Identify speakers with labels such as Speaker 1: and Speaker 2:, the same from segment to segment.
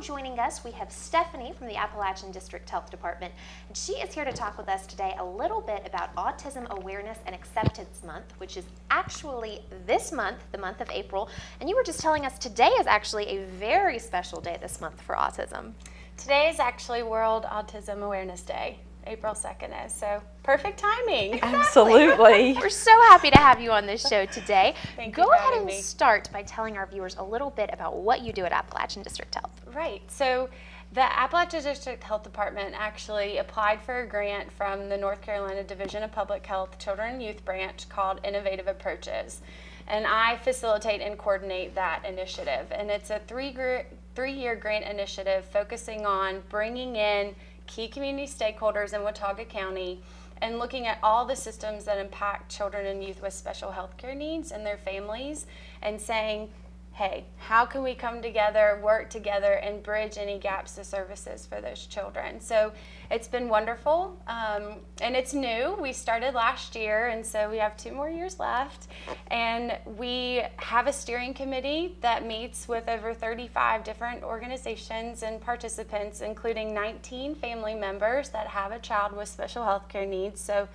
Speaker 1: joining us, we have Stephanie from the Appalachian District Health Department, and she is here to talk with us today a little bit about Autism Awareness and Acceptance Month, which is actually this month, the month of April, and you were just telling us today is actually a very special day this month for autism.
Speaker 2: Today is actually World Autism Awareness Day. April 2nd is, so perfect timing.
Speaker 1: Exactly.
Speaker 3: Absolutely.
Speaker 1: We're so happy to have you on this show today.
Speaker 2: Thank
Speaker 1: Go
Speaker 2: you for
Speaker 1: ahead
Speaker 2: having
Speaker 1: and
Speaker 2: me.
Speaker 1: start by telling our viewers a little bit about what you do at Appalachian District Health.
Speaker 2: Right, so the Appalachian District Health Department actually applied for a grant from the North Carolina Division of Public Health Children and Youth Branch called Innovative Approaches. And I facilitate and coordinate that initiative. And it's a three-year grant initiative focusing on bringing in key community stakeholders in Watauga County and looking at all the systems that impact children and youth with special health care needs and their families and saying, hey, how can we come together, work together, and bridge any gaps to services for those children? So it's been wonderful, and it's new. We started last year, and so we have 2 more years left. And we have a steering committee that meets with over 35 different organizations and participants, including 19 family members that have a child with special health care needs. So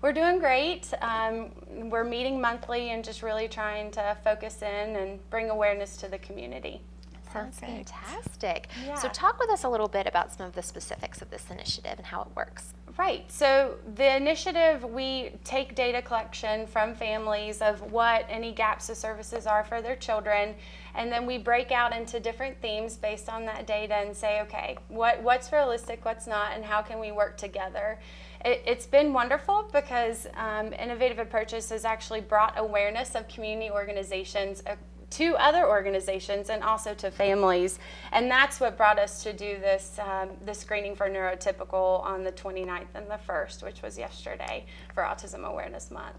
Speaker 2: we're doing great. We're meeting monthly and just really trying to focus in and bring awareness to the community.
Speaker 1: Sounds fantastic.
Speaker 2: Yeah.
Speaker 1: So talk with us a little bit about some of the specifics of this initiative and how it works.
Speaker 2: Right, so the initiative, we take data collection from families of what any gaps of services are for their children, and then we break out into different themes based on that data and say, okay, what's realistic, what's not, and how can we work together? It's been wonderful because Innovative Approaches has actually brought awareness of community organizations to other organizations and also to families, and that's what brought us to do this the screening for neurotypical on the 29th and the 1st, which was yesterday for Autism Awareness Month.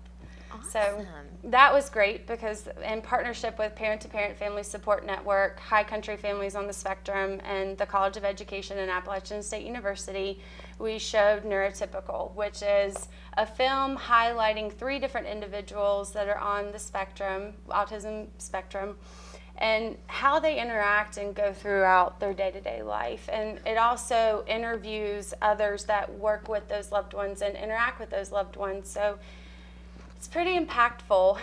Speaker 1: Awesome.
Speaker 2: So that was great because in partnership with Parent to Parent Family Support Network, High Country Families on the Spectrum, and the College of Education and Appalachian State University, we showed Neurotypical, which is a film highlighting 3 different individuals that are on the spectrum, autism spectrum, and how they interact and go throughout their day-to-day life. And it also interviews others that work with those loved ones and interact with those loved ones. So it's pretty impactful.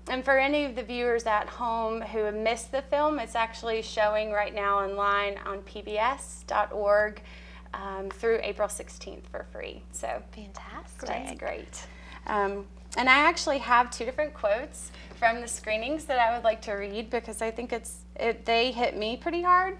Speaker 2: And for any of the viewers at home who have missed the film, it's actually showing right now online on pbs.org through April 16th for free. So
Speaker 1: Fantastic.
Speaker 2: that's great. And I actually have 2 different quotes from the screenings that I would like to read because I think they hit me pretty hard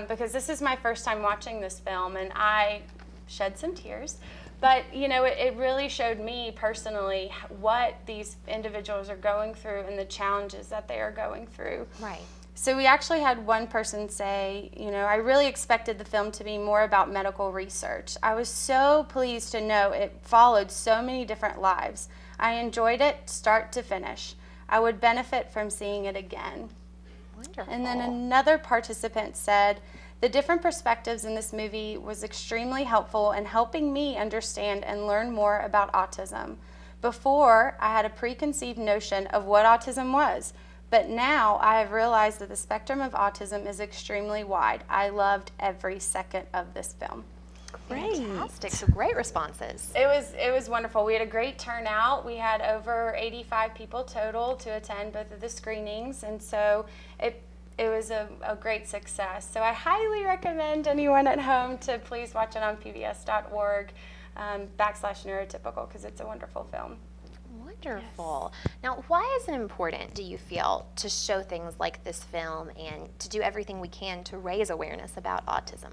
Speaker 2: because this is my first time watching this film and I shed some tears. But, you know, it really showed me personally what these individuals are going through and the challenges that they are going through.
Speaker 1: Right.
Speaker 2: So we actually had one person say, you know, I really expected the film to be more about medical research. I was so pleased to know it followed so many different lives. I enjoyed it start to finish. I would benefit from seeing it again.
Speaker 1: Wonderful.
Speaker 2: And then another participant said, the different perspectives in this movie was extremely helpful in helping me understand and learn more about autism. Before, I had a preconceived notion of what autism was, but now I have realized that the spectrum of autism is extremely wide. I loved every second of this film.
Speaker 1: Fantastic. So great responses.
Speaker 2: It was wonderful. We had a great turnout. We had over 85 people total to attend both of the screenings, and so it was a great success. So I highly recommend anyone at home to please watch it on pbs.org /neurotypical because it's a wonderful film.
Speaker 1: Wonderful. Now, why is it important, do you feel, to show things like this film and to do everything we can to raise awareness about autism?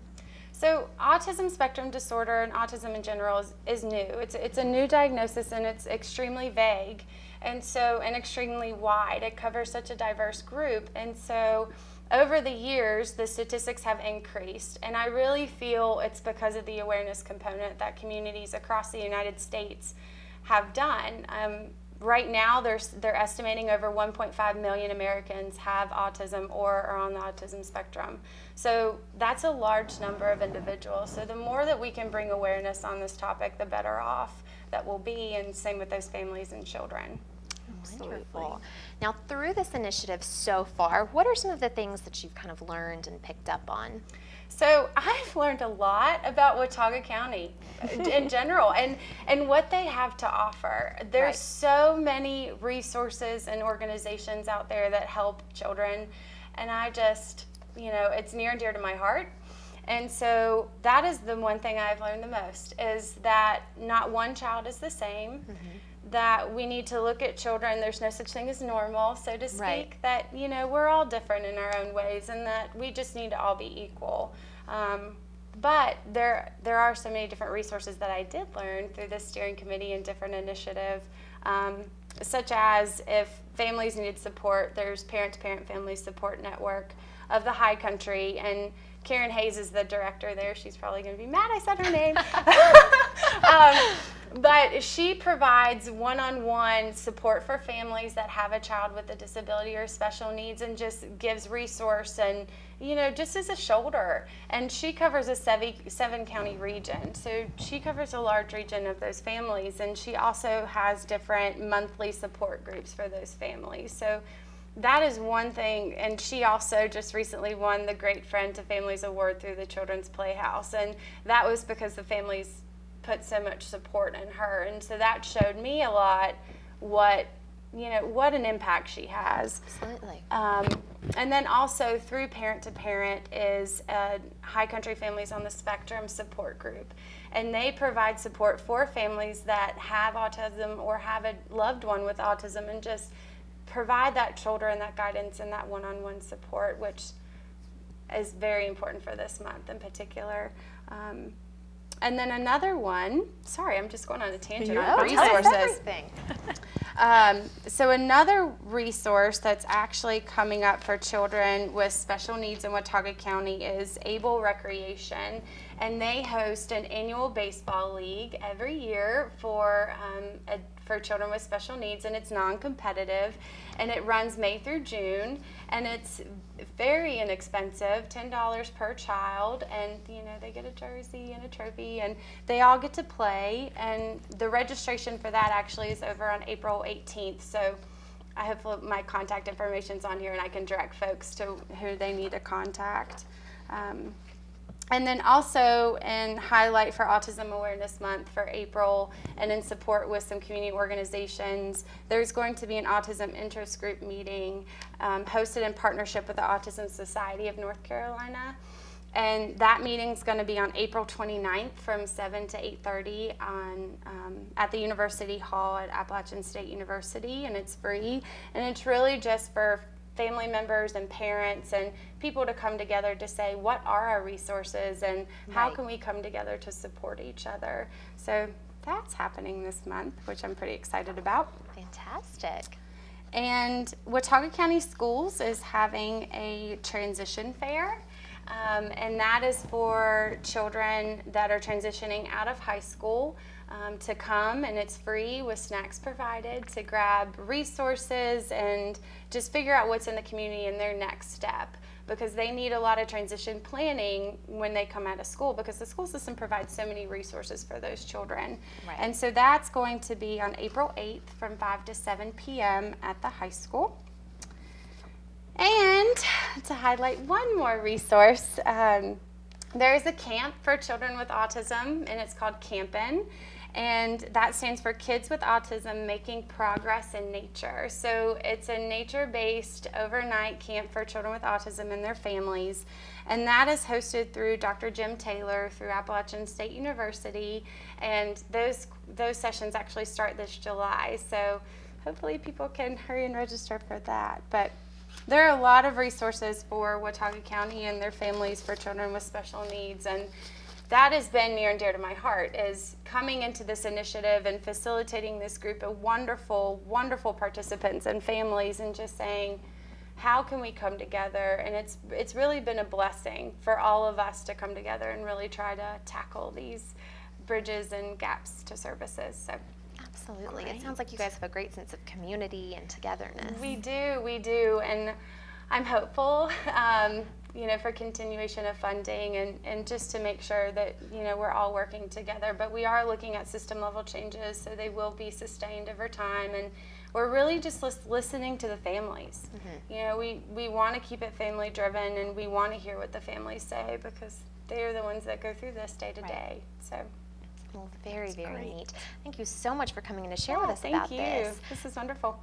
Speaker 2: So autism spectrum disorder and autism in general is new. It's a new diagnosis and it's extremely vague and extremely wide. It covers such a diverse group, and so over the years the statistics have increased, and I really feel it's because of the awareness component that communities across the United States have done. Right now, they're estimating over 1.5 million Americans have autism or are on the autism spectrum. So that's a large number of individuals. So the more that we can bring awareness on this topic, the better off that we'll be, and same with those families and children.
Speaker 1: Wonderful. Now, through this initiative so far, what are some of the things that you've kind of learned and picked up on?
Speaker 2: So I've learned a lot about Watauga County in general and what they have to offer. There's so many resources and organizations out there that help children, and I just, it's near and dear to my heart. And so that is the one thing I've learned the most, is that not one child is the same, that we need to look at children. There's no such thing as normal, so to speak, that, we're all different in our own ways, and that we just need to all be equal. But there are so many different resources that I did learn through this steering committee and different initiative, such as if families needed support, there's Parent-to-Parent Family Support Network of the High Country, and Karen Hayes is the director there. She's probably going to be mad I said her name. But she provides one-on-one support for families that have a child with a disability or special needs, and just gives resource and, just as a shoulder. And she covers a seven-county region. So she covers a large region of those families, and she also has different monthly support groups for those families. So that is one thing, and she also just recently won the Great Friend to Families Award through the Children's Playhouse, and that was because the families put so much support in her, and so that showed me a lot what an impact she has.
Speaker 1: Absolutely.
Speaker 2: And then also through Parent to Parent is a High Country Families on the Spectrum support group, and they provide support for families that have autism or have a loved one with autism, and just provide that children that guidance and that one-on-one support, which is very important for this month in particular. And then another one, sorry, I'm just going on a tangent on resources. So another resource that's actually coming up for children with special needs in Watauga County is Able Recreation, and they host an annual baseball league every year for children with special needs, and it's non-competitive, and it runs May through June, and it's very inexpensive, $10 per child, and they get a jersey and a trophy, and they all get to play. And the registration for that actually is over on April 18th, so I hope my contact information's on here and I can direct folks to who they need to contact. And then also in highlight for Autism Awareness Month for April, and in support with some community organizations, there's going to be an Autism Interest Group meeting hosted in partnership with the Autism Society of North Carolina. And that meeting's going to be on April 29th from 7 to 8:30 at the University Hall at Appalachian State University, and it's free. And it's really just for family members and parents and people to come together to say, what are our resources and how can we come together to support each other? So that's happening this month, which I'm pretty excited about.
Speaker 1: Fantastic.
Speaker 2: And Watauga County Schools is having a transition fair, and that is for children that are transitioning out of high school to come, and it's free with snacks provided to grab resources and just figure out what's in the community and their next step, because they need a lot of transition planning when they come out of school, because the school system provides so many resources for those children. And so that's going to be on April 8th from 5 to 7 p.m. at the high school. And to highlight one more resource, there is a camp for children with autism, and it's called Campin'. And that stands for Kids with Autism Making Progress in Nature. So it's a nature-based overnight camp for children with autism and their families. And that is hosted through Dr. Jim Taylor through Appalachian State University. And those sessions actually start this July. So hopefully people can hurry and register for that. But there are a lot of resources for Watauga County and their families for children with special needs. And that has been near and dear to my heart, is coming into this initiative and facilitating this group of wonderful, wonderful participants and families, and just saying, how can we come together? And it's really been a blessing for all of us to come together and really try to tackle these bridges and gaps to services. So.
Speaker 1: Absolutely. It sounds like you guys have a great sense of community and togetherness.
Speaker 2: We do, and I'm hopeful, for continuation of funding and just to make sure that, we're all working together. But we are looking at system level changes, so they will be sustained over time, and we're really just listening to the families. You know, we want to keep it family driven, and we want to hear what the families say because they are the ones that go through this day to day. So.
Speaker 1: Well, very, very neat. Thank you so much for coming in to share with us about this.
Speaker 2: Thank you. This is wonderful.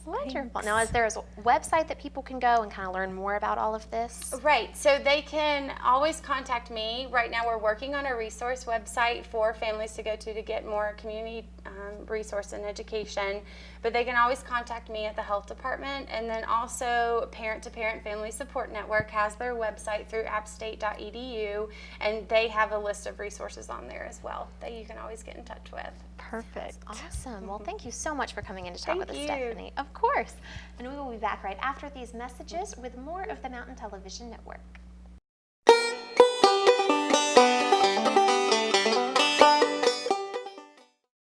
Speaker 1: Wonderful.
Speaker 2: Thanks.
Speaker 1: Now, is there a website that people can go and kind of learn more about all of this?
Speaker 2: Right. So they can always contact me. Right now we're working on a resource website for families to go to get more community resource and education. But they can always contact me at the health department. And then also Parent to Parent Family Support Network has their website through appstate.edu. And they have a list of resources on there as well that you can always get in touch with.
Speaker 1: Perfect. Awesome. Well, thank you so much for coming in to talk with us,
Speaker 2: Thank you.
Speaker 1: Stephanie. Of course. And we will be back right after these messages with more of the Mountain Television Network.